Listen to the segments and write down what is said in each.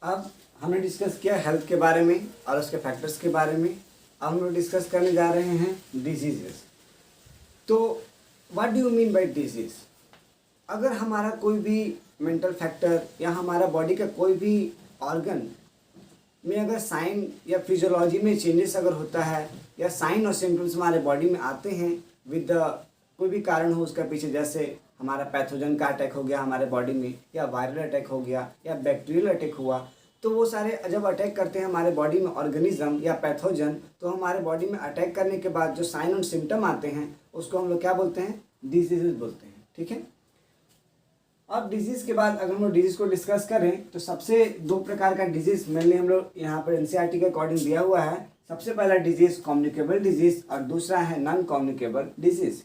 अब हमने डिस्कस किया हेल्थ के बारे में और उसके फैक्टर्स के बारे में। अब हम लोग डिस्कस करने जा रहे हैं डिजीजेस। तो what do you mean by disease? अगर हमारा कोई भी मेंटल फैक्टर या हमारा बॉडी का कोई भी ऑर्गन में अगर साइन या फिजियोलॉजी में चेंजेस अगर होता है या साइन और सिम्टम्स हमारे बॉडी में आते हैं विद कोई भी कारण हो उसका पीछे, जैसे हमारा पैथोजन का अटैक हो गया हमारे बॉडी में, या वायरल अटैक हो गया, या बैक्टीरियल अटैक हुआ, तो वो सारे जब अटैक करते हैं हमारे बॉडी में ऑर्गेनिज्म या पैथोजन, तो हमारे बॉडी में अटैक करने के बाद जो साइन और सिम्टम आते हैं उसको हम लोग क्या बोलते हैं? डिजीजेज बोलते हैं। ठीक है। अब डिजीज़ के बाद अगर हम लोग डिजीज़ को डिस्कस करें तो सबसे दो प्रकार का डिजीज़ मेनली हम लोग यहाँ पर एनसीईआरटी के अकॉर्डिंग दिया हुआ है। सबसे पहला डिजीज़ कम्युनिकेबल डिजीज़ और दूसरा है नॉन कम्युनिकेबल डिजीज़।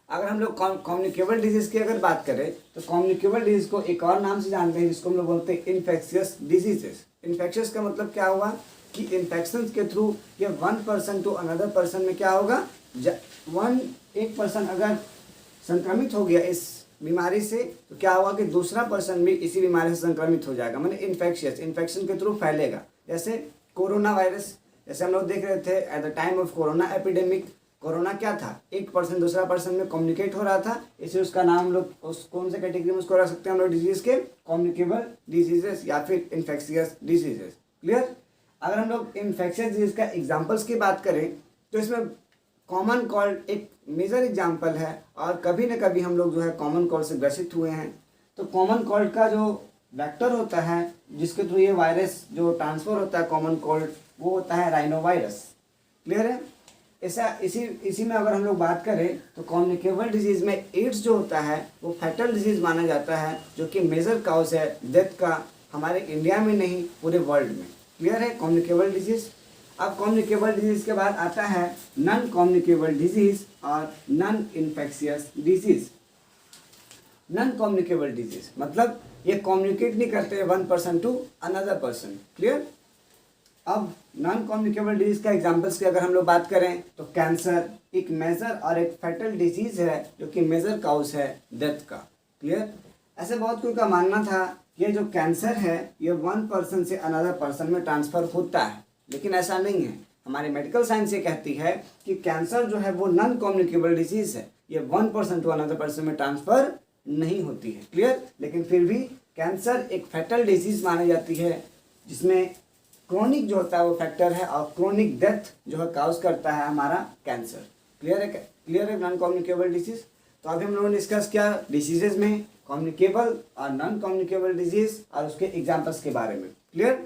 अगर हम लोग कम्युनिकेबल डिजीज़ की अगर बात करें तो कम्युनिकेबल डिजीज़ को एक और नाम से जानते हैं जिसको हम लोग बोलते हैं इन्फेक्शियस डिजीजेस। इन्फेक्शियस का मतलब क्या हुआ कि इन्फेक्शन के थ्रू या one person to another person में क्या होगा, एक पर्सन अगर संक्रमित हो गया इस बीमारी से तो क्या हुआ कि दूसरा पर्सन भी इसी बीमारी से संक्रमित हो जाएगा, माने इन्फेक्शियस, इन्फेक्शन के थ्रू फैलेगा। जैसे कोरोना वायरस, जैसे हम लोग देख रहे थे at the time of corona epidemic, corona क्या था? एक पर्सन दूसरा पर्सन में कम्युनिकेट हो रहा था, इसलिए उसका नाम हम लोग उस कौन से कैटेगरी में उसको रख सकते हैं हम लोग डिजीज के? कम्युनिकेबल डिजीजेस या फिर इन्फेक्शियस डिजीजेस। क्लियर? अगर हम लोग इन्फेक्शियस डिजीज का एग्जाम्पल्स की बात करें तो इसमें कॉमन कोल्ड एक मेजर एग्जाम्पल है, और कभी न कभी हम लोग जो है कॉमन कोल्ड से ग्रसित हुए हैं। तो कॉमन कोल्ड का जो वेक्टर होता है जिसके थ्रू ये वायरस जो ट्रांसफर होता है कॉमन कोल्ड, वो होता है राइनो वायरस। क्लियर है? ऐसा इसी में अगर हम लोग बात करें तो कम्युनिकेबल डिजीज़ में एड्स जो होता है वो फैटल डिजीज़ माना जाता है, जो कि मेजर काउज है डेथ का हमारे इंडिया में नहीं पूरे वर्ल्ड में। क्लियर है? Communicable disease. अब कम्युनिकेबल डिजीज़ के बाद आता है नॉन कम्युनिकेबल डिजीज़ और non infectious disease. Non communicable disease मतलब ये कम्युनिकेट नहीं करते one person to another person. Clear? अब नॉन कम्युनिकेबल डिजीज़ का एग्जांपल्स की अगर हम लोग बात करें तो कैंसर एक मेजर और एक फैटल डिजीज़ है जो कि मेजर काउज है डेथ का। क्लियर? ऐसे बहुत कोई का मानना था ये जो कैंसर है ये वन पर्सन से अनदर पर्सन में ट्रांसफ़र होता है, लेकिन ऐसा नहीं है। हमारी मेडिकल साइंस ये कहती है कि कैंसर जो है वो नॉन कम्युनिकेबल डिजीज़ है, ये one person to another person में ट्रांसफ़र नहीं होती है। क्लियर? लेकिन फिर भी कैंसर एक फैटल डिजीज़ मानी जाती है जिसमें क्रोनिक जो होता है वो फैक्टर है, और क्रोनिक डेथ जो है काउज करता है हमारा कैंसर। क्लियर है? क्लियर है नॉन कम्युनिकेबल डिजीज़। तो अभी हम लोगों ने डिस्कस किया डिजीजेज में कम्युनिकेबल और नॉन कम्युनिकेबल डिजीज़ और उसके एग्जाम्पल्स के बारे में। क्लियर?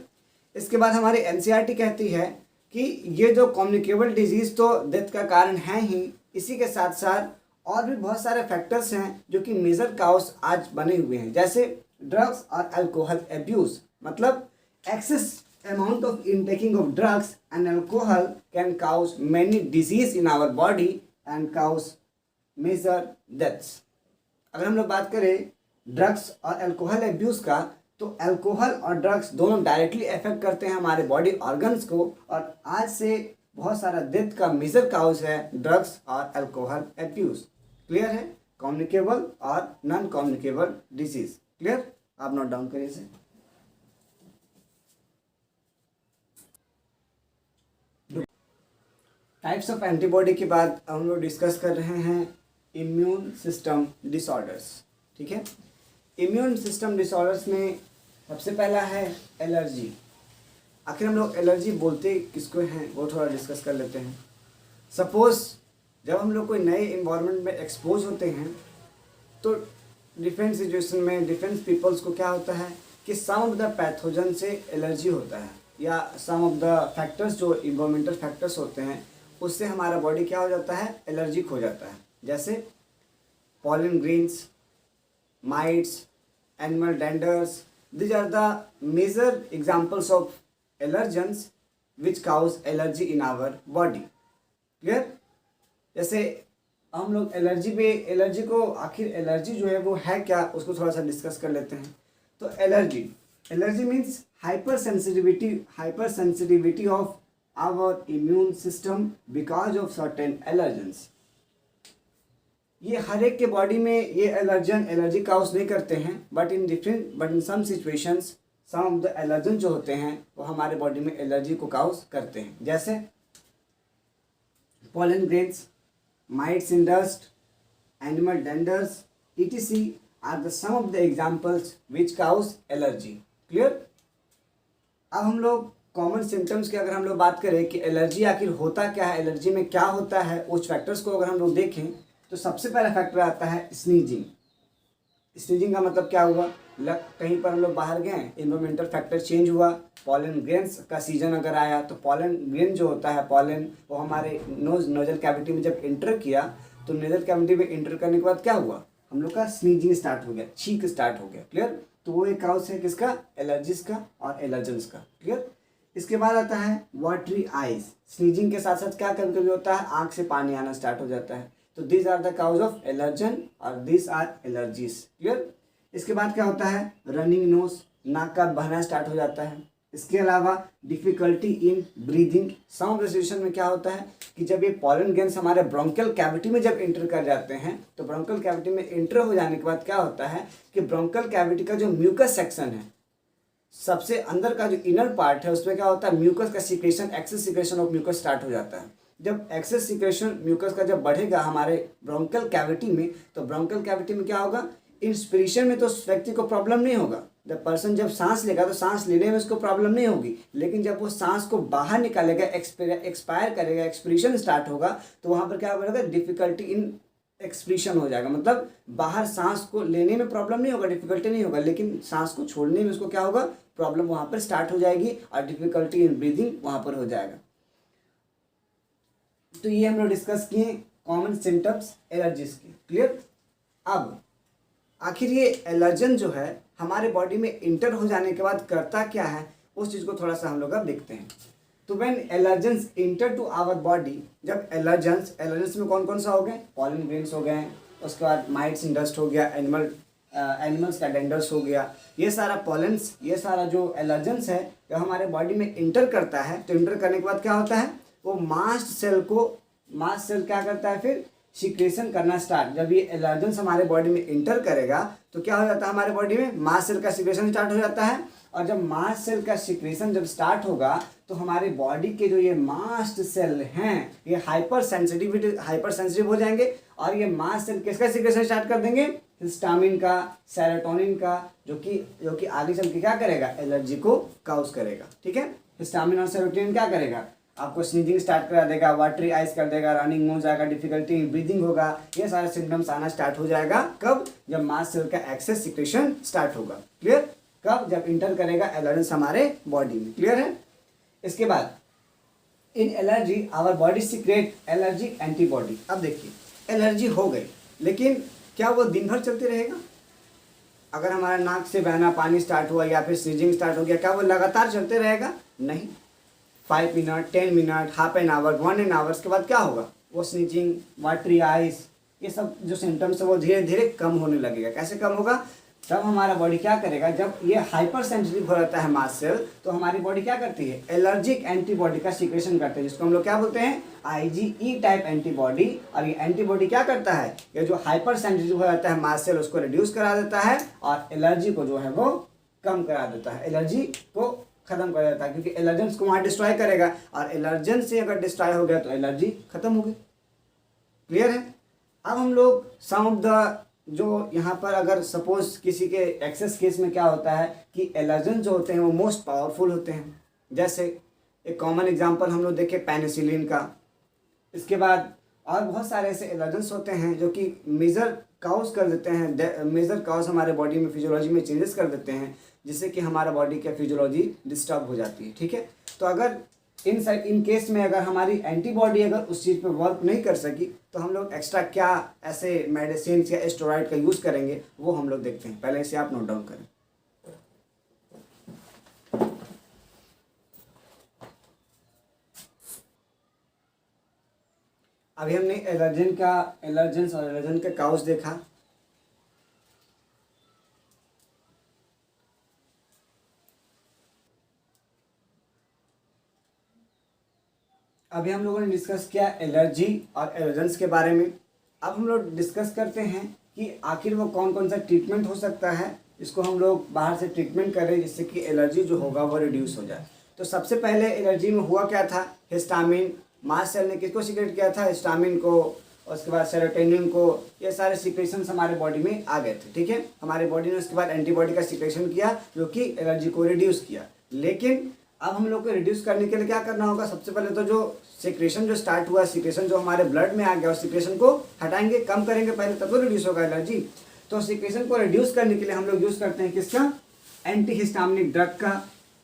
इसके बाद हमारी एनसीईआरटी कहती है कि ये जो कम्युनिकेबल डिजीज़ तो डेथ का कारण है ही, इसी के साथ साथ और भी बहुत सारे फैक्टर्स हैं जो कि मेजर काउज आज बने हुए हैं, जैसे ड्रग्स और अल्कोहल एब्यूज़। मतलब access amount of intaking of drugs and alcohol can cause many disease in our body and cause major deaths। अगर हम लोग बात करें ड्रग्स और अल्कोहल एब्यूज़ का, तो अल्कोहल और ड्रग्स दोनों डायरेक्टली अफेक्ट करते हैं हमारे बॉडी ऑर्गन्स को, और आज से बहुत सारा डेथ का मेजर काउज है ड्रग्स और अल्कोहल एब्यूज़। क्लियर है? कम्युनिकेबल और नॉन कम्युनिकेबल डिजीज़। क्लियर? आप नोट डाउन करिए इसे। टाइप्स ऑफ एंटीबॉडी के बाद हम लोग डिस्कस कर रहे हैं इम्यून सिस्टम डिसऑर्डर्स। ठीक है? इम्यून सिस्टम डिसऑर्डर्स में सबसे पहला है एलर्जी। आखिर हम लोग एलर्जी बोलते किसको हैं वो थोड़ा डिस्कस कर लेते हैं। सपोज़ जब हम लोग कोई नए इन्वायरमेंट में एक्सपोज होते हैं तो डिफरेंट सिचुएशन में डिफरेंट पीपल्स को क्या होता है कि सम ऑफ द पैथोजन से एलर्जी होता है, या सम ऑफ द फैक्टर्स जो इन्वायरमेंटल फैक्टर्स होते हैं उससे हमारा बॉडी क्या हो जाता है? एलर्जिक हो जाता है। जैसे pollen grains, mites, animal danders, these are the major examples of allergens which cause allergy in our body। Clear? जैसे हम लोग एलर्जी को आखिर एलर्जी जो है वो है क्या उसको थोड़ा सा डिस्कस कर लेते हैं। तो allergy means hyper sensitivity of our immune system because of certain allergens. ये हर एक के बॉडी में ये एलर्जी काउज नहीं करते हैं, but in some situations some of the allergen जो होते हैं वो हमारे बॉडी में एलर्जी को काउज करते हैं, जैसे pollen grains, mites in dust, animal denders, etc. are the some of the examples which cause allergy. Clear? अब हम लोग कॉमन सिम्टम्स की अगर हम लोग बात करें कि एलर्जी आखिर होता क्या है, एलर्जी में क्या होता है, उस फैक्टर्स को अगर हम लोग देखें तो सबसे पहला फैक्टर आता है स्नीजिंग। स्नीजिंग का मतलब क्या हुआ, कहीं पर हम लोग बाहर गए, इन्वायरमेंटल फैक्टर चेंज हुआ, पॉलन ग्रेन्स का सीजन अगर आया तो पॉलन ग्रेन जो होता है पॉलन वो हमारे नोजल कैविटी में जब इंटर किया तो नोजल कैविटी में इंटर करने के बाद क्या हुआ, हम लोग का स्नीजिंग स्टार्ट हो गया, छींक स्टार्ट हो गया। क्लियर? तो वो एक काउस है किसका, एलर्जीज का और एलर्जेंस का। क्लियर? इसके बाद आता है वाटरी आइज। स्नीजिंग के साथ साथ क्या कभी कभी होता है, आंख से पानी आना स्टार्ट हो जाता है। तो this are the cause of allergen और दिस आर एलर्जीज। क्लियर? इसके बाद क्या होता है, रनिंग नोज, नाक का बहना स्टार्ट हो जाता है। इसके अलावा difficulty in breathing. Some of the situation में क्या होता है कि जब ये पॉलन ग्रेन्स हमारे ब्रोंकियल कैविटी में जब इंटर कर जाते हैं तो ब्रोंकियल कैविटी में इंटर हो जाने के बाद क्या होता है कि ब्रोंकियल कैविटी का जो म्यूकस सेक्शन है, सबसे अंदर का जो इनर पार्ट है, उसमें क्या होता है, म्यूकस का secretion, excess secretion of mucus start हो जाता है। जब एक्सेस सिक्रेशन म्यूकस का जब बढ़ेगा हमारे ब्रोंकियल कैविटी में, तो ब्रोंकियल कैविटी में क्या होगा, इंस्पिरेशन में तो उस व्यक्ति को प्रॉब्लम नहीं होगा, जब पर्सन जब सांस लेगा तो सांस लेने में उसको प्रॉब्लम नहीं होगी, लेकिन जब वो सांस को बाहर निकालेगा, एक्सपायर करेगा, एक्सपीरेशन स्टार्ट होगा, तो वहाँ पर क्या होगा, डिफिकल्टी इन एक्सप्रेशन हो जाएगा। मतलब बाहर सांस को लेने में प्रॉब्लम नहीं होगा, डिफिकल्टी नहीं होगा, लेकिन सांस को छोड़ने में उसको क्या होगा, प्रॉब्लम वहाँ पर स्टार्ट हो जाएगी और डिफिकल्टी इन ब्रीदिंग वहाँ पर हो जाएगा। तो ये हम लोग डिस्कस किए कॉमन सिम्टम्स एलर्जीज के। क्लियर? अब आखिर ये एलर्जन जो है हमारे बॉडी में इंटर हो जाने के बाद करता क्या है, उस चीज़ को थोड़ा सा हम लोग अब देखते हैं। तो when allergens enter to our body, जब एलर्जेंस में कौन कौन सा हो गए, पॉलन ग्रेन्स हो गए, उसके बाद माइट्स इन डस्ट हो गया, एनिमल्स का डेंडर्स हो गया, ये सारा पॉलेंस, ये सारा जो एलर्जेंस है जब हमारे बॉडी में इंटर करता है तो इंटर करने के बाद क्या होता है, वो मास्ट सेल क्या करता है, फिर सिक्रेशन करना स्टार्ट। जब ये एलर्जेंस हमारे बॉडी में इंटर करेगा तो क्या हो जाता है, हमारे बॉडी में मास्ट सेल का सिक्रेशन स्टार्ट हो जाता है, और जब मास्ट सेल का सिक्रेशन जब स्टार्ट होगा तो हमारे बॉडी के जो ये मास्ट सेल हैं ये हाइपर सेंसिटिव हो जाएंगे, और ये मास्ट सेल किसका सिक्रेशन स्टार्ट कर देंगे, हिस्टामिन का, सेरोटोनिन का, जो कि आगे चल के क्या करेगा, एलर्जी को काउज करेगा। ठीक है? हिस्टामिन और सेरोटोनिन क्या करेगा, आपको स्नीजिंग स्टार्ट करा देगा, वाटरी आइज कर देगा, रनिंग नोज आएगा, डिफिकल्टी इन ब्रीदिंग होगा, ये सारे सिम्टम्स आना स्टार्ट हो जाएगा। कब? जब मास्ट सेल का एक्सेस सिक्रेशन स्टार्ट होगा। क्लियर? कब? जब इंटर करेगा एलर्जेंस हमारे बॉडी में। क्लियर है? इसके बाद in allergy our body secrete allergy antibody. अब देखिए, एलर्जी हो गई, लेकिन क्या वो दिन भर चलते रहेगा? अगर हमारा नाक से बहना पानी स्टार्ट हुआ या फिर स्नीजिंग स्टार्ट हो गया, क्या वो लगातार चलते रहेगा? नहीं। 5 minute, 10 minute, half an hour, 1 hours के बाद क्या होगा, वो स्नीजिंग, वाटरी आइज, ये सब जो सिम्टम्स है वो धीरे धीरे कम होने लगेगा। कैसे कम होगा? तब हमारा बॉडी क्या करेगा, जब ये हाइपर सेंसिटिव हो जाता है मास्ट सेल, तो हमारी बॉडी क्या करती है, एलर्जिक एंटीबॉडी का सीक्रेशन करते हैं, जिसको हम लोग क्या बोलते हैं, IgE टाइप एंटीबॉडी। और ये एंटीबॉडी क्या करता है, ये जो हाइपर सेंसिटिव हो जाता है मास्ट सेल उसको रिड्यूस करा देता है और एलर्जी को जो है वो कम करा देता है, एलर्जी को खत्म कर देता है, क्योंकि एलर्जेंस को वहाँ डिस्ट्रॉय करेगा, और एलर्जेंस से अगर डिस्ट्रॉय हो गया तो एलर्जी खत्म हो गई। क्लियर है? अब हम लोग सम ऑफ द जो यहाँ पर अगर सपोज किसी के एक्सेस केस में क्या होता है कि एलर्जन जो होते हैं वो मोस्ट पावरफुल होते हैं। जैसे एक कॉमन एग्जांपल हम लोग देखें पेनिसिलिन का। इसके बाद और बहुत सारे ऐसे एलर्जेंस होते हैं जो कि मेजर काउज कर देते हैं, मेजर काउज हमारे बॉडी में फिजियोलॉजी में चेंजेस कर देते हैं, जिससे कि हमारा बॉडी की फिजियोलॉजी डिस्टर्ब हो जाती है। ठीक है? तो अगर इन केस में अगर हमारी एंटीबॉडी अगर उस चीज़ पे वर्क नहीं कर सकी तो हम लोग एक्स्ट्रा क्या ऐसे मेडिसिन या स्टेरॉइड का यूज़ करेंगे वो हम लोग देखते हैं। पहले इसे आप नोट डाउन करें। अभी हमने एलर्जेंस और एलर्जन का काउज देखा। अभी हम लोगों ने डिस्कस किया एलर्जी और एलर्जेंस के बारे में। अब हम लोग डिस्कस करते हैं कि आखिर वो कौन कौन सा ट्रीटमेंट हो सकता है इसको हम लोग बाहर से ट्रीटमेंट करें जिससे कि एलर्जी जो होगा वो रिड्यूस हो जाए। तो सबसे पहले एलर्जी में हुआ क्या था, हिस्टामिन, मास्ट सेल ने किसको सीक्रेट किया था, हिस्टामिन को, और उसके बाद सेरोटोनिन को, ये सारे सीक्रेशंस हमारे बॉडी में आ गए थे, ठीक है। हमारे बॉडी ने उसके बाद एंटीबॉडी का सीक्रेशन किया जो कि एलर्जी को रिड्यूस किया। लेकिन अब हम लोग को रिड्यूस करने के लिए क्या करना होगा, सबसे पहले तो जो सीक्रेशन जो स्टार्ट हुआ, सीक्रेशन जो हमारे ब्लड में आ गया, उस सीक्रेशन को हटाएंगे, कम करेंगे पहले, तब तो रिड्यूस होगा एलर्जी। तो सीक्रेशन को रिड्यूस करने के लिए हम लोग यूज़ करते हैं किसका, एंटीहिस्टामिनिक ड्रग का,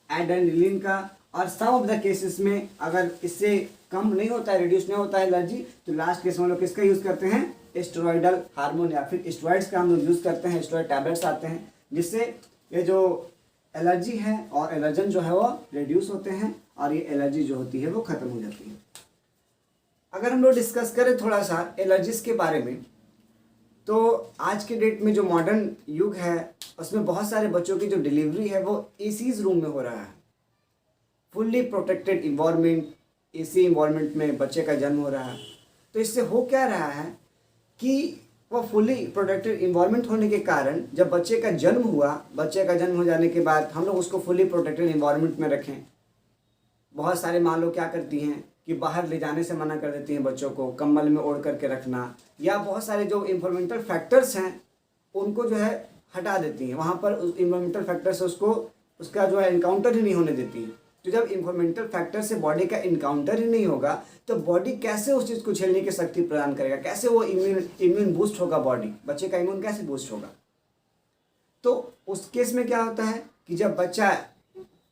एड्रेनलिन का। और सम ऑफ द केसेस में अगर इससे कम नहीं होता है, रिड्यूस नहीं होता है एलर्जी, तो लास्ट केस में हम लोग किसका यूज़ करते हैं, स्टेरॉइडल हार्मोन या फिर स्टेरॉइड्स का हम लोग यूज़ करते हैं। स्टेरॉइड टैबलेट्स आते हैं जिससे ये जो एलर्जी है और एलर्जन जो है वो रिड्यूस होते हैं और ये एलर्जी जो होती है वो ख़त्म हो जाती है। अगर हम लोग डिस्कस करें थोड़ा सा एलर्जीज के बारे में, तो आज के डेट में जो मॉडर्न युग है उसमें बहुत सारे बच्चों की जो डिलीवरी है वो एसीज रूम में हो रहा है। Fully protected environment, AC environment में बच्चे का जन्म हो रहा है। तो इससे हो क्या रहा है कि वो फुल्ली प्रोटेक्टेड इन्वायरमेंट होने के कारण जब बच्चे का जन्म हुआ, बच्चे का जन्म हो जाने के बाद हम लोग उसको फुल्ली प्रोटेक्टेड इन्वायरमेंट में रखें। बहुत सारे माँ लोग क्या करती हैं कि बाहर ले जाने से मना कर देती हैं बच्चों को, कंबल में ओढ़ करके रखना, या बहुत सारे जो इन्वायरमेंटल फैक्टर्स हैं उनको जो है हटा देती हैं, वहाँ पर उस इन्वायरमेंटल फैक्टर से उसका जो है इनकाउंटर ही नहीं होने देती हैं। तो जब इन्वायरमेंटल फैक्टर से बॉडी का इनकाउंटर ही नहीं होगा तो बॉडी कैसे उस चीज़ को झेलने की शक्ति प्रदान करेगा, कैसे वो इम्यून बूस्ट होगा, बॉडी, बच्चे का इम्यून कैसे बूस्ट होगा। तो उस केस में क्या होता है कि जब बच्चा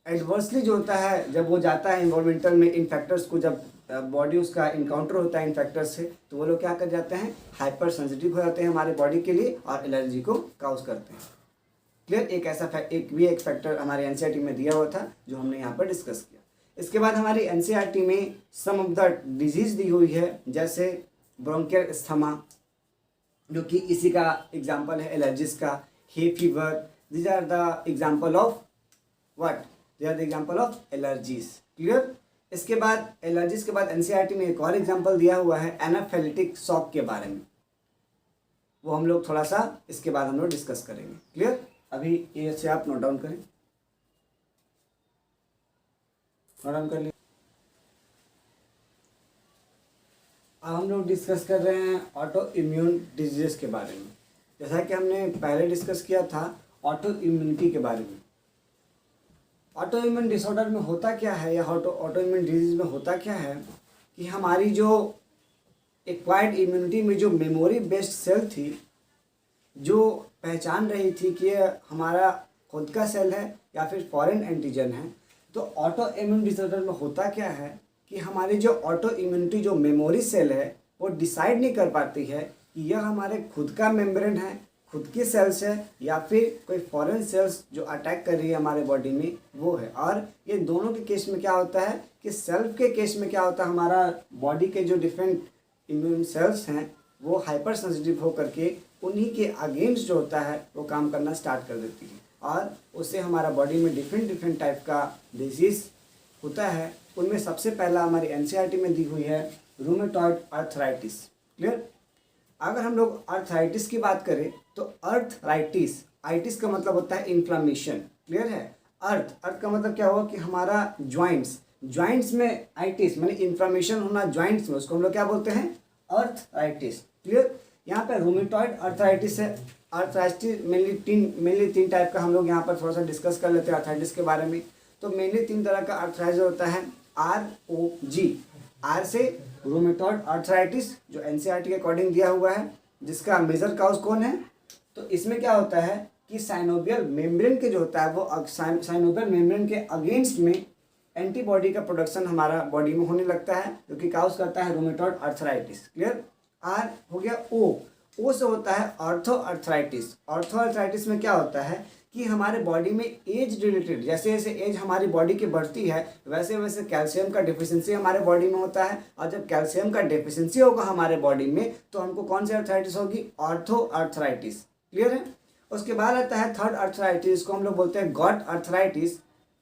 एडवर्सली जो होता है, जब वो जाता है इन्वायरमेंटल में इन फैक्टर्स को, जब बॉडी उसका इनकाउंटर होता है इन फैक्टर्स से, तो वो लोग क्या कर जाते हैं, हाइपर सेंसिटिव हो जाते हैं हमारे बॉडी के लिए और एलर्जी को काउज करते हैं। क्लियर। एक फैक्टर हमारे एनसीईआरटी में दिया हुआ था जो हमने यहाँ पर डिस्कस किया। इसके बाद हमारी एनसीईआरटी में सम ऑफ द डिजीज दी हुई है, जैसे ब्रोंकियल अस्थमा जो कि इसी का एग्जाम्पल है एलर्जीज का, hay fever, these are the example of what, they are the example of allergies. Clear. इसके बाद एलर्जीज के बाद एनसीईआरटी में एक और एग्जाम्पल दिया हुआ है एनाफिलेटिक शॉक के बारे में, वो हम लोग थोड़ा सा इसके बाद हम लोग डिस्कस करेंगे। क्लियर। अभी ये से आप नोट डाउन करें, नोट डाउन कर लिए। अब हम लोग डिस्कस कर रहे हैं ऑटो इम्यून डिजीजेस के बारे में। जैसा कि हमने पहले डिस्कस किया था ऑटो इम्यूनिटी के बारे में। ऑटो इम्यून डिसऑर्डर में होता क्या है, या ऑटो इम्यून डिजीज में होता क्या है कि हमारी जो एक्वायर्ड इम्यूनिटी में जो मेमोरी बेस्ड सेल थी, जो पहचान रही थी कि ये हमारा खुद का सेल है या फिर फॉरेन एंटीजन है, तो ऑटो इम्यून डिसऑर्डर में होता क्या है कि हमारी जो ऑटो इम्यूनिटी जो मेमोरी सेल है वो डिसाइड नहीं कर पाती है कि यह हमारे खुद का मेम्ब्रेन है, खुद की सेल्स है, या फिर कोई फॉरेन सेल्स जो अटैक कर रही है हमारे बॉडी में वो है। और ये दोनों के केस में क्या होता है कि सेल्फ के केस में क्या होता है, हमारा बॉडी के जो डिफरेंट इम्यून सेल्स हैं वो हाइपर सेंसिटिव होकर के उन्हीं के अगेंस्ट जो होता है वो काम करना स्टार्ट कर देती है और उससे हमारा बॉडी में डिफरेंट टाइप का डिजीज़ होता है। उनमें सबसे पहला हमारी एनसीईआरटी में दी हुई है रूमेटॉइड आर्थराइटिस। क्लियर। अगर हम लोग आर्थराइटिस की बात करें तो आर्थराइटिस, आइटिस का मतलब होता है इन्फ्लामेशन। क्लियर है। अर्थ का मतलब क्या हुआ कि हमारा ज्वाइंट्स में आइटिस माने इन्फ्लामेशन होना ज्वाइंट्स में, उसको हम लोग क्या बोलते हैं, आर्थराइटिस। क्लियर। यहाँ पे रूमेटॉइड आर्थराइटिस है। आर्थराइटिस मेनली तीन टाइप का हम लोग यहाँ पर थोड़ा सा डिस्कस कर लेते हैं आर्थराइटिस के बारे में। तो मेनली 3 तरह का आर्थराइटिस होता है, ROG, आर से रूमेटॉइड आर्थराइटिस जो एनसीईआरटी के अकॉर्डिंग दिया हुआ है, जिसका मेजर काउज कौन है, तो इसमें क्या होता है कि साइनोवियल मेम्ब्रेन के जो होता है वो साइनोवियल मेम्ब्रेन के अगेंस्ट में एंटीबॉडी का प्रोडक्शन हमारा बॉडी में होने लगता है जो कि काउज करता है रूमेटॉइड आर्थराइटिस। क्लियर। आर हो गया। ओ से होता है ऑर्थो आर्थराइटिस। ऑर्थो आर्थराइटिस में क्या होता है कि हमारे बॉडी में एज रिलेटेड, जैसे जैसे एज हमारी बॉडी की बढ़ती है वैसे वैसे कैल्शियम का डिफिशिएंसी हमारे बॉडी में होता है, और जब कैल्शियम का डिफिशिएंसी होगा हमारे बॉडी में तो हमको कौन सी आर्थराइटिस होगी, ऑर्थो आर्थराइटिस। क्लियर है। उसके बाद आता है थर्ड आर्थराइटिस को हम लोग बोलते हैं गॉट आर्थराइटिस।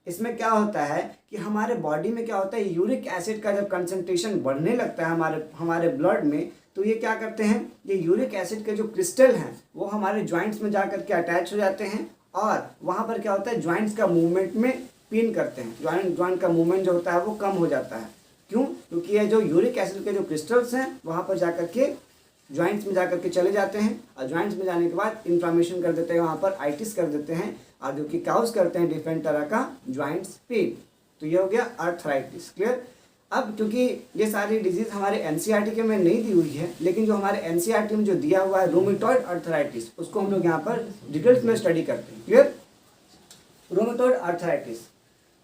इसमें क्या होता है कि हमारे बॉडी में क्या होता है, यूरिक एसिड का जब कंसंट्रेशन बढ़ने लगता है हमारे ब्लड में, तो ये क्या करते हैं, ये यूरिक एसिड के जो क्रिस्टल हैं वो हमारे जॉइंट्स में जा करके अटैच हो जाते हैं और वहाँ पर क्या होता है, ज्वाइंट्स का मूवमेंट में पिन करते हैं, ज्वाइंट का मूवमेंट जो होता है वो कम हो जाता है। क्यों? क्योंकि ये जो यूरिक एसिड के जो क्रिस्टल्स हैं वहाँ पर जाकर के ज्वाइंट्स में जाकर के चले जाते हैं, और ज्वाइंट्स में जाने के बाद इन्फ्लामेशन कर देते हैं, वहाँ पर आइटिस कर देते हैं, और जो कि काउज करते हैं डिफरेंट तरह का ज्वाइंट्स पेन। तो ये हो गया अर्थराइटिस। क्लियर? अब क्योंकि ये सारी डिजीज हमारे एनसीईआरटी के में नहीं दी हुई है, लेकिन जो हमारे एनसीईआरटी में जो दिया हुआ है रूमेटॉइड अर्थराइटिस, उसको हम लोग यहाँ पर डिटेल्स में स्टडी करते हैं। क्लियर? Rheumatoid arthritis.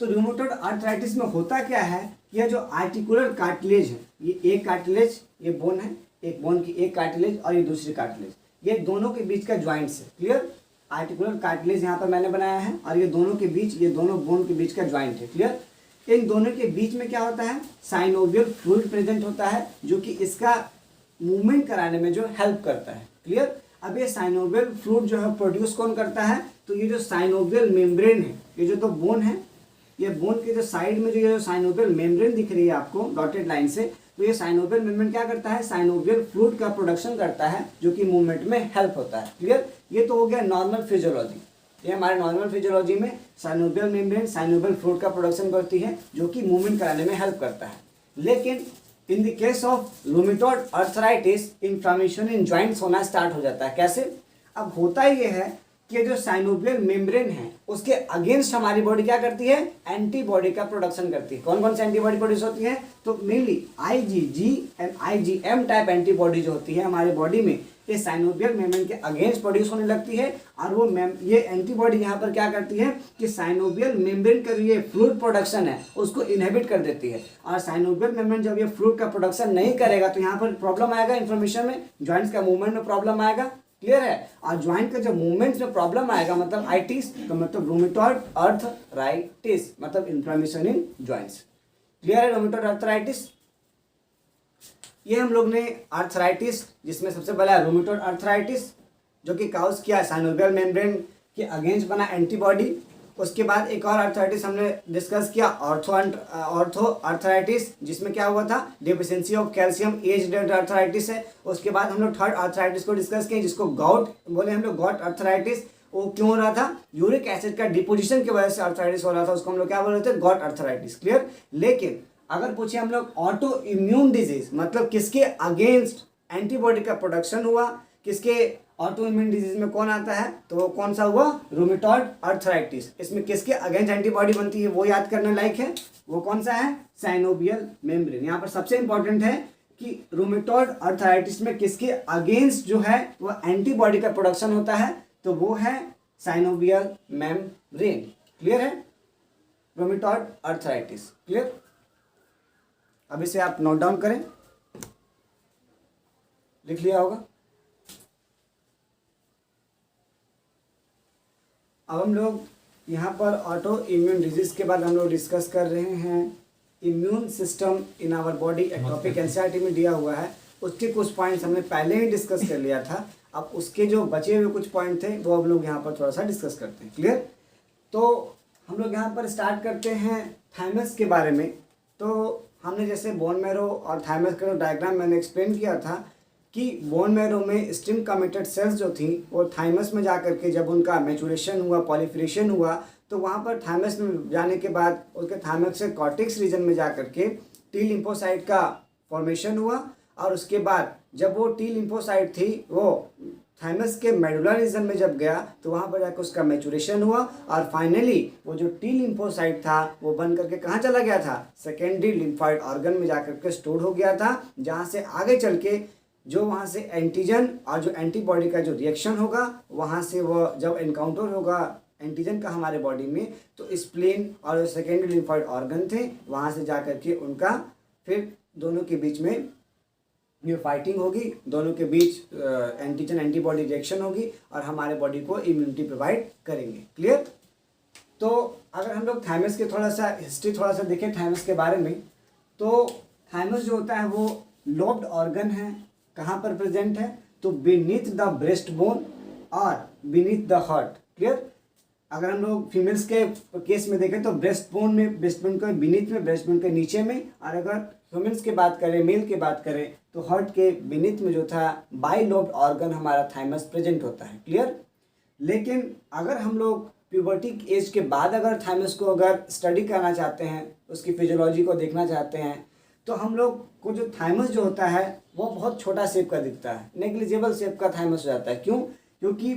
तो रूमेटॉइड अर्थराइटिस में होता क्या है, यह जो आर्टिकुलर कार्टिलेज है, ये एक कार्टिलेज, ये बोन है, एक बोन की एक कार्टिलेज और ये दूसरी कार्टिलेज, ये दोनों के बीच का ज्वाइंट्स है। क्लियर? आर्टिकुलर कार्टिलेज यहाँ पर मैंने बनाया है, और ये दोनों के बीच, ये दोनों बोन के बीच का ज्वाइंट है। क्लियर? इन दोनों के बीच में क्या होता है, साइनोवियल फ्लूइड प्रेजेंट होता है, जो कि इसका मूवमेंट कराने में जो हेल्प करता है। क्लियर? अब ये साइनोवियल फ्लूइड जो है प्रोड्यूस कौन करता है, तो ये जो साइनोवियल मेम्ब्रेन है, ये जो तो बोन है, ये बोन के जो साइड में जो ये साइनोवियल मेम्ब्रेन दिख रही है आपको डॉटेड लाइन से, तो ये साइनोवियल मेम्ब्रेन क्या करता है, साइनोवियल फ्लूइड का प्रोडक्शन करता है, जो कि मूवमेंट में हेल्प होता है। क्लियर? ये तो हो गया नॉर्मल फिजियोलॉजी। ये हमारे नॉर्मल फिजियोलॉजी में साइनोवियल मेम्ब्रेन साइनोवियल फ्लूइड का प्रोडक्शन करती है, जो कि मूवमेंट कराने में हेल्प करता है। लेकिन in the case of rheumatoid arthritis, inflammation in joints होना स्टार्ट हो जाता है। कैसे? अब होता ये है कि जो साइनोवियल मेम्ब्रेन है उसके अगेंस्ट हमारी बॉडी क्या करती है, एंटीबॉडी का प्रोडक्शन करती है। कौन कौन सी एंटीबॉडी प्रोड्यूस होती है, तो mainly IgG and IgM type antibody जो होती है हमारी बॉडी में, ये साइनोवियल मेम्ब्रेन के अगेंस्ट प्रोड्यूस होने लगती है, और वो ये एंटीबॉडी यहाँ पर क्या करती है कि साइनोवियल मेम्ब्रेन का ये फ्लूइड प्रोडक्शन है उसको इनहिबिट कर देती है। और साइनोवियल मेम्ब्रेन जब ये फ्लूइड का प्रोडक्शन नहीं करेगा तो यहाँ पर प्रॉब्लम आएगा, इन्फ्लेमेशन में, ज्वाइंट्स का मूवमेंट में प्रॉब्लम आएगा। क्लियर है? और ज्वाइंट का जब मूवमेंट्स में प्रॉब्लम आएगा मतलब आइटिस, तो मतलब रूमेटॉइड अर्थराइटिस, मतलब इन्फ्लेमेशन इन ज्वाइंट्स। क्लियर है? रूमेटॉइड अर्थराइटिस, ये हम लोग ने अर्थराइटिस, जिसमें सबसे पहला है रूमेटॉइड अर्थराइटिस, जो कि काउज किया साइनोवियल मेम्ब्रेन के अगेंस्ट बना एंटीबॉडी। उसके बाद एक और अर्थराइटिस हमने डिस्कस किया, ऑर्थो अर्थराइटिस, जिसमें क्या हुआ था, deficiency of calcium as that arthritis है। उसके बाद हम लोग थर्ड अर्थराइटिस को डिस्कस किए, जिसको गॉट बोले हम लोग, गॉट अर्थराइटिस। वो क्यों हो रहा था, यूरिक एसिड का डिपोजिशन की वजह से अर्थराइटिस हो रहा था, उसको हम लोग क्या बोल रहे थे, गॉट अर्थराइटिस। क्लियर? लेकिन अगर पूछे हम लोग ऑटो इम्यून डिजीज, मतलब किसके अगेंस्ट एंटीबॉडी का प्रोडक्शन हुआ, किसके ऑटो इम्यून डिजीज में कौन आता है, तो वो कौन सा हुआ, रूमेटॉइड अर्थराइटिस। इसमें किसके अगेंस्ट एंटीबॉडी बनती है वो याद करने लायक है, वो कौन सा है, साइनोवियल मेम्ब्रेन। यहाँ पर सबसे इंपॉर्टेंट है कि रूमेटॉइड अर्थराइटिस में किसके अगेंस्ट जो है वो एंटीबॉडी का प्रोडक्शन होता है, तो वो है साइनोवियल मेम्ब्रेन। क्लियर है? Rheumatoid arthritis. क्लियर? अब इसे आप नोट डाउन करें, लिख लिया होगा। अब हम लोग यहाँ पर ऑटो इम्यून डिजीज के बाद हम लोग डिस्कस कर रहे हैं immune system in our body. एक टॉपिक एनसीईआरटी में दिया हुआ है, उसके कुछ पॉइंट्स हमने पहले ही डिस्कस कर लिया था। अब उसके जो बचे हुए कुछ पॉइंट थे वो हम लोग यहाँ पर थोड़ा सा डिस्कस करते हैं। क्लियर? तो हम लोग यहाँ पर स्टार्ट करते हैं थाइमस के बारे में। तो हमने जैसे बोन मैरो और थाइमस का जो डायग्राम मैंने एक्सप्लेन किया था कि बोन मैरो में स्टिम कमिटेड सेल्स जो थी वो थाइमस में जाकर के जब उनका मैचुरेशन हुआ, पॉलिफरेशन हुआ, तो वहाँ पर थाइमस में जाने के बाद उसके थाइमस से कॉर्टेक्स रीजन में जाकर के टी लिम्फोसाइट का फॉर्मेशन हुआ, और उसके बाद जब वो टी लिम्फोसाइट थी वो थाइमस के मेडुला रीजन में जब गया तो वहाँ पर जाकर उसका मैचुरेशन हुआ, और फाइनली वो जो टी लिम्फोसाइट था वो बन करके कहाँ चला गया था, सेकेंडरी लिम्फॉइड ऑर्गन में जाकर के स्टोर हो गया था, जहाँ से आगे चल के जो वहाँ से एंटीजन और जो एंटीबॉडी का जो रिएक्शन होगा, वहाँ से वो जब एनकाउंटर होगा एंटीजन का हमारे बॉडी में, तो स्प्लीन और सेकेंडरी लिम्फॉइड ऑर्गन थे, वहाँ से जाकर के उनका फिर दोनों के बीच में ये फाइटिंग होगी, दोनों के बीच एंटीजन एंटीबॉडी रिएक्शन होगी और हमारे बॉडी को इम्यूनिटी प्रोवाइड करेंगे। क्लियर? तो अगर हम लोग थाइमस के थोड़ा सा हिस्ट्री थोड़ा सा देखें थाइमस के बारे में, तो थाइमस जो होता है वो लोब्ड ऑर्गन है। कहाँ पर प्रेजेंट है, तो बीनीथ द ब्रेस्ट बोन और बीनीथ द हार्ट। क्लियर? अगर हम लोग फीमेल्स के केस में देखें तो ब्रेस्ट बोन में, ब्रेस्ट बोन के बीनीथ में, ब्रेस्ट बोन के नीचे में, और अगर ह्यूमन्स की बात करें, मेल की बात करें, तो हार्ट के बीनीथ में जो था बाई लोब्ड ऑर्गन हमारा थाइमस प्रेजेंट होता है। क्लियर? लेकिन अगर हम लोग प्यूबर्टी एज के बाद अगर थाइमस को अगर स्टडी करना चाहते हैं, उसकी फिजियोलॉजी को देखना चाहते हैं, तो हम लोग को जो थाइमस जो होता है वो बहुत छोटा शेप का दिखता है, नेग्लिजिबल शेप का थाइमस हो जाता है। क्यों? क्योंकि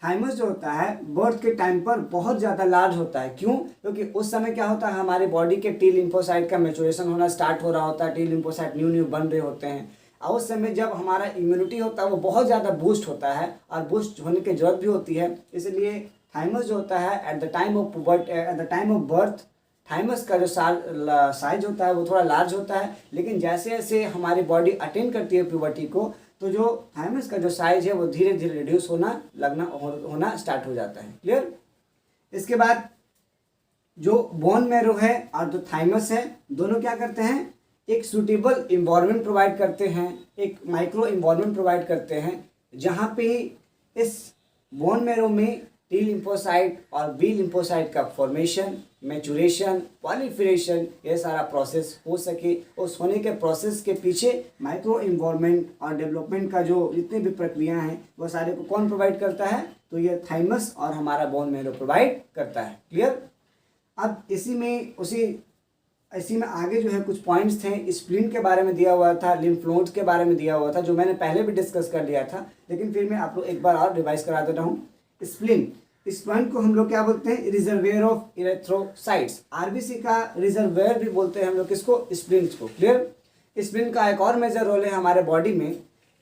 थाइमस जो होता है बर्थ के टाइम पर बहुत ज़्यादा लार्ज होता है। क्यों? क्योंकि उस समय क्या होता है, हमारे बॉडी के टी लिम्फोसाइट का मैच्योरेशन होना स्टार्ट हो रहा होता है, टी लिम्फोसाइट न्यू न्यू बन रहे होते हैं, और उस समय जब हमारा इम्यूनिटी होता है वो बहुत ज़्यादा बूस्ट होता है, और बूस्ट होने की जरूरत भी होती है। इसलिए थाइमस जो होता है at the time of birth thymus का जो साइज होता है वो थोड़ा लार्ज होता है, लेकिन जैसे जैसे हमारी बॉडी अटेन करती है प्यूबर्टी को, तो जो थाइमस का जो साइज है वो धीरे धीरे रिड्यूस होना स्टार्ट हो जाता है। क्लियर? इसके बाद जो बोन मैरो है और जो थाइमस है, दोनों क्या करते हैं, एक सूटेबल इन्वायरमेंट प्रोवाइड करते हैं, एक माइक्रो इन्वायरमेंट प्रोवाइड करते हैं, जहाँ पे इस बोन मैरो में टी लिम्फोसाइट और बी लिम्फोसाइट का फॉर्मेशन, मैचुरेशन, पॉलीफिरेशन, ये सारा प्रोसेस हो सके। उस होने के प्रोसेस के पीछे माइक्रो इन्वायरमेंट और डेवलपमेंट का जो जितने भी प्रक्रिया हैं वो सारे को कौन प्रोवाइड करता है, तो ये थाइमस और हमारा बोन मैरो प्रोवाइड करता है। क्लियर? अब इसी में आगे जो है कुछ पॉइंट्स थे, स्प्लीन के बारे में दिया हुआ था, लिम्फ नोड्स के बारे में दिया हुआ था, जो मैंने पहले भी डिस्कस कर लिया था, लेकिन फिर मैं आप लोग एक बार और रिवाइज करा देता हूँ। स्प्लीन, इस पॉइंट को हम लोग क्या बोलते हैं, रिजर्वेयर ऑफ इरेथ्रोसाइट्स। आरबीसी का रिजर्वेयर भी बोलते हैं हम लोग किसको, स्प्लीन को। क्लियर? स्प्लीन का एक और मेजर रोल है हमारे बॉडी में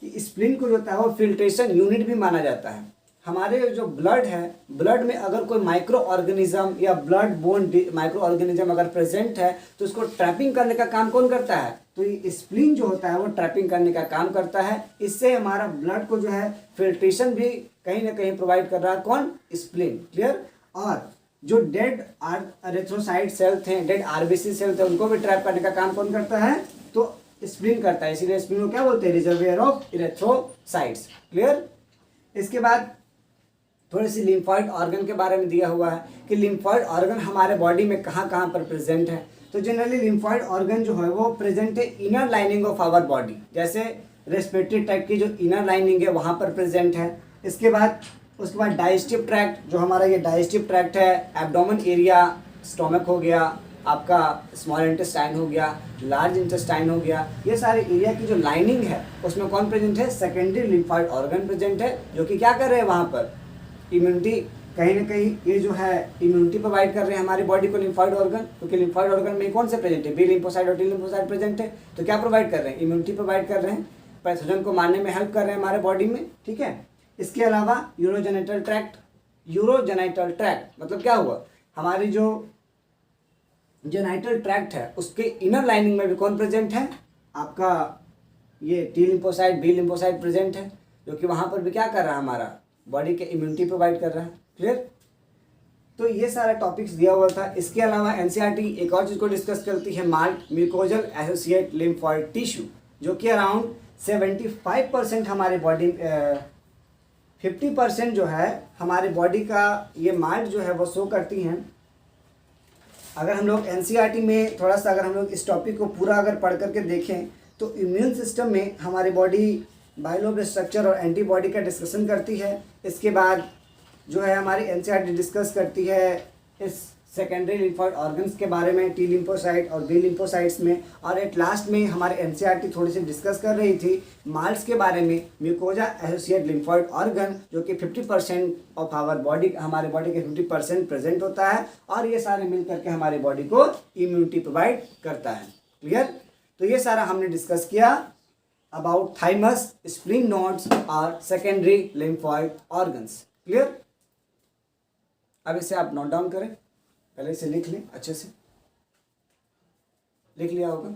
कि स्प्लीन को जो होता है वो फिल्ट्रेशन यूनिट भी माना जाता है। हमारे जो ब्लड है, ब्लड में अगर कोई माइक्रो ऑर्गेनिज्म या ब्लड बोन माइक्रो ऑर्गेनिज्म अगर प्रेजेंट है, तो उसको ट्रैपिंग करने का काम कौन करता है, तो ये स्प्लीन जो होता है वो ट्रैपिंग करने का काम करता है। इससे हमारा ब्लड को जो है फिल्ट्रेशन भी कहीं ना कहीं प्रोवाइड कर रहा है कौन, स्प्लीन। क्लियर? और जो डेड एरिथ्रोसाइट सेल्स हैं, डेड आरबीसी सेल्स हैं, उनको भी ट्रैप करने का काम कौन करता है, तो स्प्लीन करता है। इसीलिए स्प्लीन को क्या बोलते हैं, रिजर्वेयर ऑफ इरेथ्रोसाइट्स। क्लियर? इसके बाद थोड़ी सी लिम्फॉइड ऑर्गन के बारे में दिया हुआ है कि लिम्फॉइड ऑर्गन हमारे बॉडी में कहाँ कहाँ पर प्रेजेंट है। तो जनरली लिम्फॉइड ऑर्गन जो है वो प्रेजेंट है inner lining of our body, जैसे रेस्पिरेटरी ट्रैक्ट की जो इनर लाइनिंग है वहाँ पर प्रेजेंट है। उसके बाद डाइजेस्टिव ट्रैक्ट, जो हमारा ये डाइजेस्टिव ट्रैक्ट है, एब्डोमेन एरिया, स्टोमक हो गया, आपका स्मॉल इंटेस्टाइन हो गया, लार्ज इंटेस्टाइन हो गया, ये सारे एरिया की जो लाइनिंग है उसमें कौन प्रेजेंट है, सेकेंडरी लिम्फॉइड ऑर्गन प्रेजेंट है, जो कि क्या कर रहे हैं वहाँ पर, इम्यूनिटी कहीं ना कहीं ये जो है इम्यूनिटी प्रोवाइड कर रहे हैं हमारी बॉडी को लिम्फॉइड ऑर्गन, क्योंकि लिम्फॉइड ऑर्गन में कौन से प्रेजेंट है, बी लिम्फोसाइट और टी लिम्फोसाइट प्रेजेंट है। तो क्या प्रोवाइड कर रहे हैं, इम्यूनिटी प्रोवाइड कर रहे हैं, पैथोजन को मारने में हेल्प कर रहे हैं हमारे बॉडी में। ठीक है? इसके अलावा यूरोजेनिटल ट्रैक्ट मतलब क्या हुआ, हमारी जो जेनाइटल ट्रैक्ट है उसके इनर लाइनिंग में भी कौन प्रेजेंट है, आपका ये T lymphocyte, B lymphocyte present है, जो कि वहाँ पर भी क्या कर रहा है, हमारा बॉडी के इम्यूनिटी प्रोवाइड कर रहा है। क्लियर? तो ये सारा टॉपिक्स दिया हुआ था। इसके अलावा एनसीईआरटी एक और चीज़ को डिस्कस करती है, malt mucosal associate lymphoid tissue, जो कि अराउंड 75% हमारे बॉडी 50% जो है हमारे बॉडी का ये माल्ट जो है वो शो करती हैं। अगर हम लोग एनसीईआरटी में थोड़ा सा अगर हम लोग इस टॉपिक को पूरा अगर पढ़ करके देखें, तो इम्यून सिस्टम में हमारी बॉडी बायोलोब स्ट्रक्चर और एंटीबॉडी का डिस्कशन करती है। इसके बाद जो है हमारी एनसीईआरटी डिस्कस करती है इस सेकेंडरी लिम्फॉइड ऑर्गन्स के बारे में, टी लिम्फोसाइट और बी लिम्फोसाइट्स में। और एट लास्ट में हमारे एनसीईआरटी थोड़ी सी डिस्कस कर रही थी माल्ट्स के बारे में, म्यूकोजा एसोसिएट लिम्फॉइड ऑर्गन, जो कि 50% ऑफ आवर बॉडी, हमारे बॉडी के 50% प्रेजेंट होता है, और ये सारे मिल करके हमारी बॉडी को इम्यूनिटी प्रोवाइड करता है। क्लियर? तो ये सारा हमने डिस्कस किया about thymus, spleen nodes और secondary lymphoid organs। क्लियर? अब इसे आप नोट डाउन करें, पहले इसे लिख लें, अच्छे से लिख लिया होगा।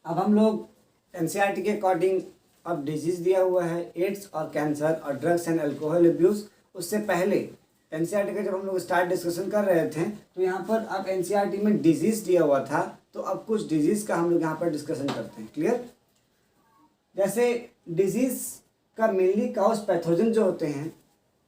अब हम लोग एनसीईआरटी के अकॉर्डिंग अब डिजीज दिया हुआ है, एड्स और कैंसर और ड्रग्स एंड अल्कोहल अब्यूज़। उससे पहले एनसीईआरटी का जब हम लोग स्टार्ट डिस्कशन कर रहे थे, तो यहाँ पर अब एनसीईआरटी में डिजीज दिया हुआ था, तो अब कुछ डिजीज का हम लोग यहाँ पर डिस्कशन करते हैं। क्लियर? जैसे डिजीज का मेनली काउस पैथोजन जो होते हैं,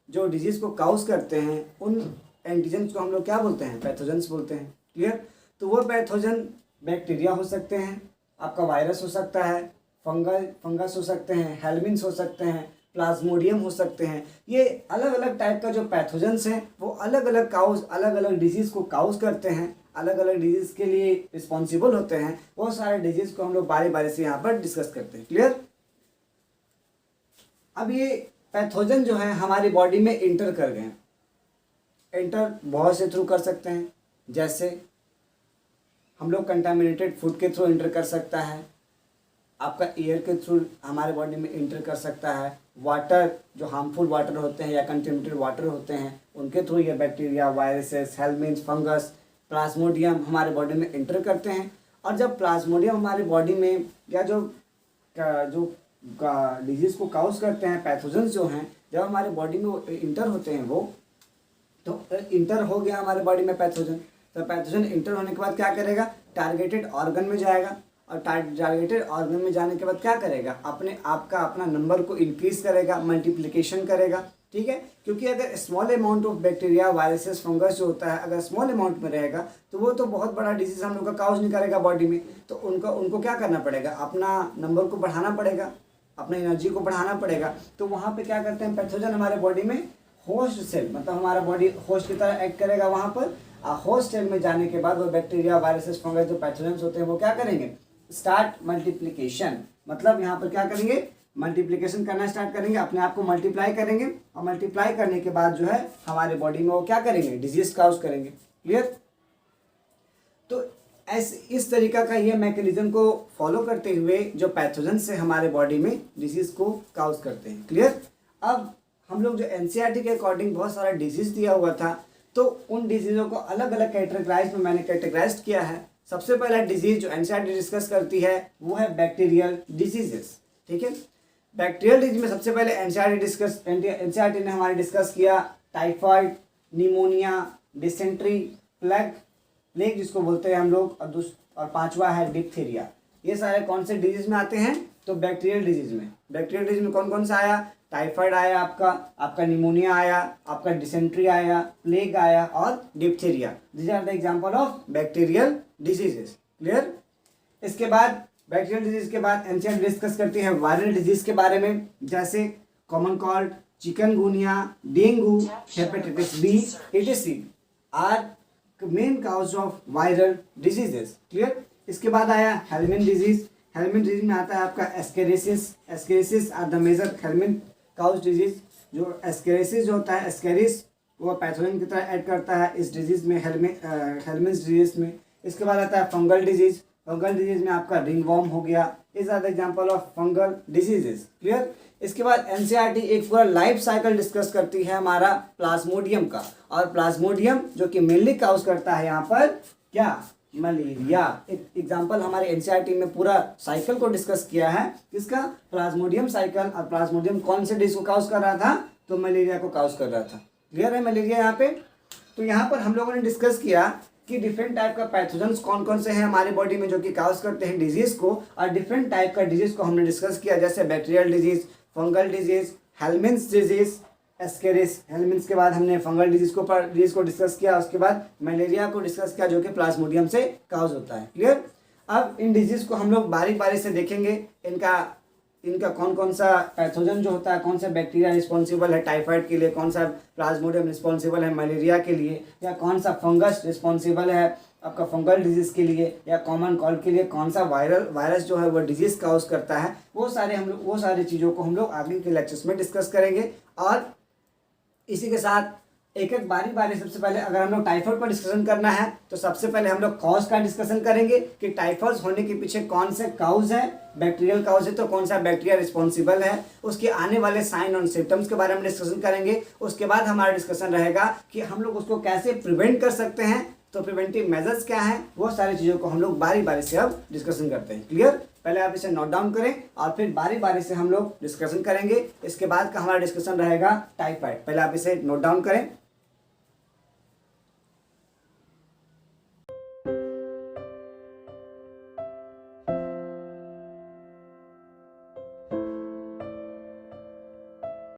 जो डिजीज को काउस करते हैं, उन एंटीजन्स को हम लोग क्या बोलते हैं, पैथोजन्स बोलते हैं। क्लियर? तो वो पैथोजन बैक्टीरिया हो सकते हैं, आपका वायरस हो सकता है, फंगस हो सकते हैं, हेल्मिन्स हो सकते हैं, प्लाज्मोडियम हो सकते हैं। ये अलग अलग टाइप का जो पैथोजेंस हैं वो अलग अलग काउज अलग अलग डिजीज़ को काउज करते हैं, अलग अलग डिजीज़ के लिए रिस्पॉन्सिबल होते हैं। वो सारे डिजीज़ को हम लोग बारी बारी से यहाँ पर डिस्कस करते हैं। क्लियर? अब ये पैथोजन जो है हमारी बॉडी में इंटर कर गए हैं। इंटर बहुत से थ्रू कर सकते हैं, जैसे हम लोग कंटामिनेटेड फूड के थ्रू इंटर कर सकता है, आपका एयर के थ्रू हमारे बॉडी में इंटर कर सकता है, वाटर जो हार्मफुल वाटर होते हैं या कंटेमिनेटेड वाटर होते हैं उनके थ्रू ये बैक्टीरिया, वायरसेस, हेलमिन्थ, फंगस, प्लाज्मोडियम हमारे बॉडी में इंटर करते हैं। और जब प्लाज्मोडियम हमारे बॉडी में या जो डिजीज़ को काउज करते हैं, पैथोजेंस जो हैं, जब हमारे बॉडी में इंटर होते हैं वो, तो इंटर हो गया हमारे बॉडी में पैथोजन। तो पैथोजन इंटर होने के बाद क्या करेगा, टारगेटेड ऑर्गन में जाएगा और टारगेटेड ऑर्गन में जाने के बाद क्या करेगा, अपने आप का अपना नंबर को इंक्रीज करेगा, मल्टीप्लिकेशन करेगा। ठीक है, क्योंकि अगर small amount of bacteria, viruses, fungus जो होता है अगर स्मॉल अमाउंट में रहेगा तो वो तो बहुत बड़ा डिजीज हम लोग का काउज नहीं करेगा बॉडी में। तो उनको क्या करना पड़ेगा, अपना नंबर को बढ़ाना पड़ेगा, अपनी एनर्जी को बढ़ाना पड़ेगा। तो वहाँ पे क्या करते हैं, पैथोजन हमारे बॉडी में होस्ट सेल, मतलब हमारा बॉडी होस्ट की तरह एक्ट करेगा। वहाँ पर होस्ट सेल में जाने के बाद वो बैक्टीरिया, वायरसेस, फंगस जो पैथोजेंस होते हैं वो क्या करेंगे, स्टार्ट मल्टीप्लिकेशन। मतलब यहाँ पर क्या करेंगे, मल्टीप्लिकेशन करना स्टार्ट करेंगे, अपने आप को मल्टीप्लाई करेंगे और मल्टीप्लाई करने के बाद जो है हमारे बॉडी में वो क्या करेंगे, डिजीज काउज करेंगे। क्लियर? तो इस तरीका का ये मैकेनिज्म को फॉलो करते हुए जो पैथोजन से हमारे बॉडी में डिजीज को काउज करते हैं। क्लियर? अब हम लोग जो एनसीईआरटी के अकॉर्डिंग बहुत सारा डिजीज दिया हुआ था, तो उन डिजीज़ों को अलग अलग कैटेगराइज में मैंने कैटेगराइज किया है। सबसे पहला डिजीज जो एनसीईआरटी डिस्कस करती है वो है बैक्टीरियल डिजीजेस। ठीक है, बैक्टीरियल डिजीज में सबसे पहले एनसीईआरटी ने हमारे डिस्कस किया टाइफाइड, निमोनिया, डिसेंट्री, प्लेग जिसको बोलते हैं हम लोग, और पांचवा है डिप्थीरिया। ये सारे कौन से डिजीज में आते हैं, तो बैक्टीरियल डिजीज में। बैक्टीरियल डिजीज में कौन कौन सा आया, टाइफाइड आया, आपका निमोनिया आया, आपका डिसेंट्री आया, प्लेग आया और diphtheria. These are the example of bacterial diseases. Clear? इसके बाद बैक्टीरियल डिजीज के बाद एनसीईआरटी डिस्कस करती है वायरल डिजीज के बारे में, जैसे common cold, chikungunya, dengue, hepatitis B, etc are main cause of viral diseases. Clear? इसके बाद आया हेलमिन डिजीज। हेलमिन डिजीज में आता है आपका ascariasis. Ascariasis are the major helminth cause disease. जो एस्केरिसिस जो होता है, एस्केरिस वो पैथोजन की तरह ऐड करता है इस डिजीज में, हेलमिन डिजीज में। इसके बाद आता है फंगल डिजीज। फंगल डिजीज में आपका रिंगवॉर्म हो गया। Is are the example of fungal diseases. Clear? इसके बाद एनसीईआरटी एक पूरा लाइफ साइकिल डिस्कस करती है हमारा प्लाज्मोडियम का, और प्लाज्मोडियम जो कि मेनली काउज करता है यहाँ पर क्या, मलेरिया। एक एग्जांपल हमारे एनसीईआरटी में पूरा साइकिल को डिस्कस किया है, किसका, प्लाज्मोडियम साइकिल। और प्लाज्मोडियम कौन से डिजीज को काउज कर रहा था, तो मलेरिया को काउज कर रहा था। क्लियर है मलेरिया यहाँ पे? तो यहाँ पर हम लोगों ने डिस्कस किया कि डिफरेंट टाइप का पैथोजेंस कौन कौन से हैं हमारे बॉडी में जो कि काउज करते हैं डिजीज को, और डिफरेंट टाइप का डिजीज को हमने डिस्कस किया, जैसे bacterial disease, fungal disease, helminths disease, Ascaris. Helminths के बाद हमने फंगल डिजीज को डिस्कस किया। उसके बाद मलेरिया को डिस्कस किया जो कि प्लाज्मोडियम से काउज होता है। क्लियर? अब इन डिजीज को हम लोग बारी बारी से देखेंगे, इनका कौन कौन सा पैथोजन जो होता है, कौन सा बैक्टीरिया रिस्पॉन्सिबल है टाइफाइड के लिए, कौन सा प्लाज्मोडियम रिस्पॉन्सिबल है मलेरिया के लिए, या कौन सा फंगस रिस्पॉन्सिबल है आपका फंगल डिजीज के लिए, या कॉमन कोल्ड के लिए कौन सा वायरस जो है वो डिजीज काउज करता है। वो सारी चीज़ों को हम लोग आगे के लेक्चर्स में डिस्कस करेंगे। और इसी के साथ एक एक बारी बारी सबसे पहले अगर हम लोग टाइफाइड पर डिस्कशन करना है तो सबसे पहले हम लोग कॉज का डिस्कशन करेंगे कि टाइफाइड होने के पीछे कौन से काउज है, बैक्टीरियल काउज है तो कौन सा बैक्टीरिया रिस्पॉन्सिबल है, उसके आने वाले साइन और सिम्टम्स के बारे में डिस्कशन करेंगे। उसके बाद हमारा डिस्कशन रहेगा कि हम लोग उसको कैसे प्रिवेंट कर सकते हैं, तो प्रिवेंटिव मेजर्स क्या हैं, वो सारी चीज़ों को हम लोग बारी बारी से अब डिस्कशन करते हैं। क्लियर? पहले आप इसे नोट डाउन करें और फिर बारी बारी से हम लोग डिस्कशन करेंगे। इसके बाद का हमारा डिस्कशन रहेगा टाइफाइड। पहले आप इसे नोट डाउन करें।